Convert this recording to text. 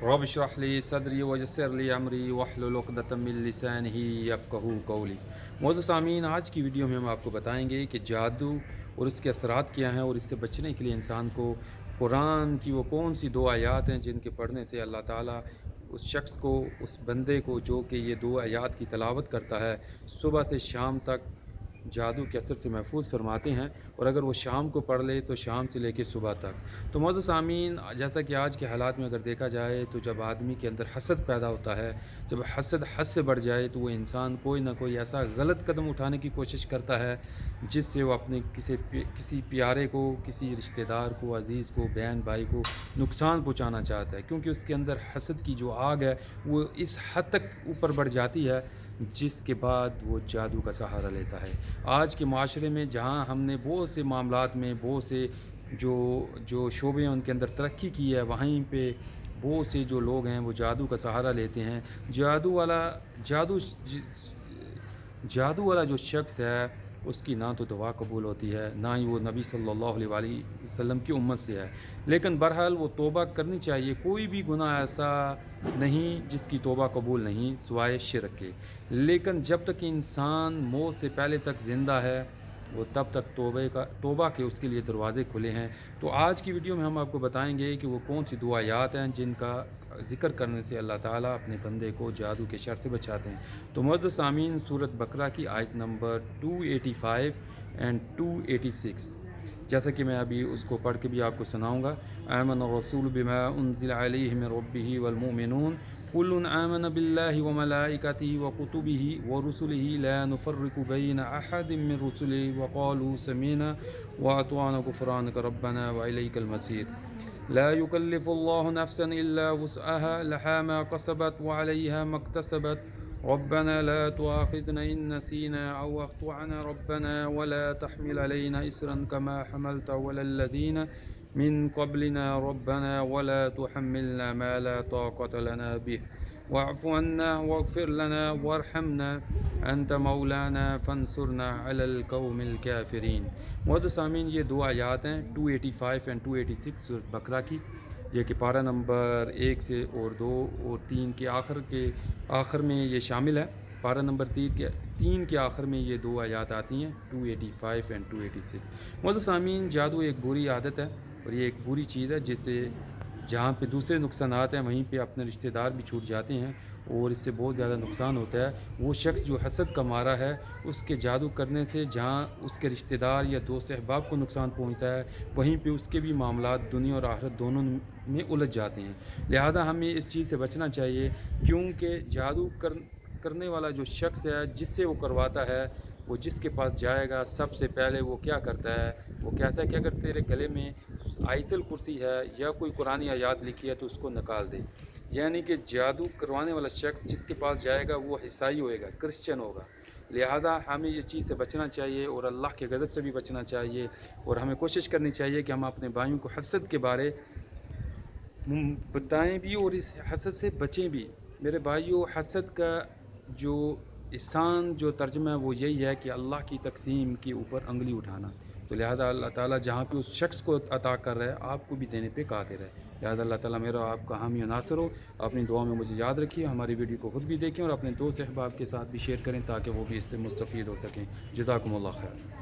रब इश्रह ली सदरी वयस्सिर ली अमरी वहलुल उक़दतम मिन लिसानिही यफ़क़हू क़ौली। मोअज़्ज़ज़ सामीन, आज की वीडियो में हम आपको बताएंगे कि जादू और इसके असरात क्या हैं और इससे बचने के लिए इंसान को कुरान की वो कौन सी दो आयात हैं जिनके पढ़ने से अल्लाह ताला उस शख्स को, उस बंदे को जो कि ये दो आयात की तिलावत करता है, सुबह से शाम तक जादू के असर से महफूज फरमाते हैं। और अगर वो शाम को पढ़ ले तो शाम से लेकर सुबह तक। तो मोअज़्ज़ज़ सामीन, जैसा कि आज के हालात में अगर देखा जाए तो जब आदमी के अंदर हसद पैदा होता है, जब हसद हद से बढ़ जाए तो वो इंसान कोई ना कोई ऐसा गलत कदम उठाने की कोशिश करता है जिससे वो अपने किसी प्यारे को, किसी रिश्तेदार को, अज़ीज़ को, बहन भाई को नुकसान पहुँचाना चाहता है, क्योंकि उसके अंदर हसद की जो आग है वो इस हद तक ऊपर बढ़ जाती है जिसके बाद वो जादू का सहारा लेता है। आज के माशरे में जहाँ हमने बहुत से मामलात में बहुत से जो शोबे हैं उनके अंदर तरक्की की है, वहीं पे बहुत से जो लोग हैं वो जादू का सहारा लेते हैं। जादू वाला जो शख्स है उसकी ना तो दुआ कबूल होती है, ना ही वो नबी सल्लल्लाहु अलैहि वसल्लम की उम्मत से है। लेकिन बहरहाल वो तौबा करनी चाहिए। कोई भी गुनाह ऐसा नहीं जिसकी तौबा कबूल नहीं सिवाय शिरक के। लेकिन जब तक इंसान मौत से पहले तक ज़िंदा है वो तब तक तौबा के उसके लिए दरवाज़े खुले हैं। तो आज की वीडियो में हम आपको बताएंगे कि वो कौन सी दो आयात हैं जिनका ज़िक्र करने से अल्लाह ताला अपने बंदे को जादू के शर से बचाते हैं। तो मुअज़्ज़ज़ सामीन, सूरत बकरा की आयत नंबर 285 एंड 286, जैसा कि मैं अभी उसको पढ़ के भी आपको सुनाऊँगा। आमन रसूल बिमा उन्ज़िला अलैहि मिन रब्बिही वल मुमिनून कुल्लुन आमन बिल्लाहि व मलाइकतिही व कुतुबिही व रुसुलिही ला नुफ़र्रिक़ु बैना अहदिम मिन रुसुलिही व क़ालू समीना व अतअना गुफ़रानक रब्बना व इलैकल मसीर। ला युकल्लिफ़ुल्लाहु नफ़्सन इल्ला वुस्अहा लहा मा कसबत व अलैहा मक्तसबत रब्बना ला तुआख़िज़ना इन नसीना औ अख़्तअना रब्बना व ला तहमिल अलैना इसरन कमा हमलतहु अलल लज़ीना मिन क़ब्लिना रब्बना व ला तुहम्मिलना मा ला ताक़त लना बिह वाफ़ु अन्ना वग़फ़िर लना वरहमना अंत मौलाना फंसुरना अलल क़ौमिल काफ़िरीन। मुअज़्ज़ज़ सामीन, ये दो आयात हैं 285 एंड 286 सूरह बकरा की, ये कि पारा नंबर 1 से और 2 और 3 के आखिर में ये शामिल है। पारा नंबर 3 के आखिर में ये दो आयात आती हैं 285 एंड 286। मुअज़्ज़ज़ सामीन, जादू एक बुरी आदत है और ये एक बुरी चीज़ है जिससे जहाँ पे दूसरे नुकसानात हैं वहीं पे अपने रिश्तेदार भी छूट जाते हैं और इससे बहुत ज़्यादा नुकसान होता है। वो शख्स जो हसद का मारा है उसके जादू करने से जहाँ उसके रिश्तेदार या दोस्त अहबाब को नुकसान पहुँचता है वहीं पे उसके भी मामलात दुनिया और आखिरत दोनों में उलझ जाते हैं। लिहाजा हमें इस चीज़ से बचना चाहिए, क्योंकि जादू करने वाला जो शख्स है जिससे वो करवाता है वो जिसके पास जाएगा सबसे पहले वो क्या करता है, वो कहता है कि अगर तेरे गले में आयतुल कुर्सी है या कोई कुरानी आयात लिखी है तो उसको निकाल दे। यानी कि जादू करवाने वाला शख्स जिसके पास जाएगा वो ईसाई होएगा, क्रिश्चियन होगा। लिहाजा हमें ये चीज़ से बचना चाहिए और अल्लाह के गज़ब से भी बचना चाहिए और हमें कोशिश करनी चाहिए कि हम अपने भाइयों को हसद के बारे बताएं भी और इस हसद से बचें भी। मेरे भाइयों, हसद का जो इंसान जो तर्जुमा है वो यही है कि अल्लाह की तकसीम के ऊपर अंगली उठाना। तो लिहाजा अल्लाह ताला जहाँ पे उस शख्स को अता कर रहा है आपको भी देने पे कादिर है। लिहाजा अल्लाह ताला मेरा आपका हामी नासर हो। अपनी दुआ में मुझे याद रखिए, हमारी वीडियो को खुद भी देखें और अपने दोस्त अहबाब के साथ भी शेयर करें ताकि वो भी इससे मुस्तफ़ीद हो सकें। जज़ाकुमुल्लाह खैर।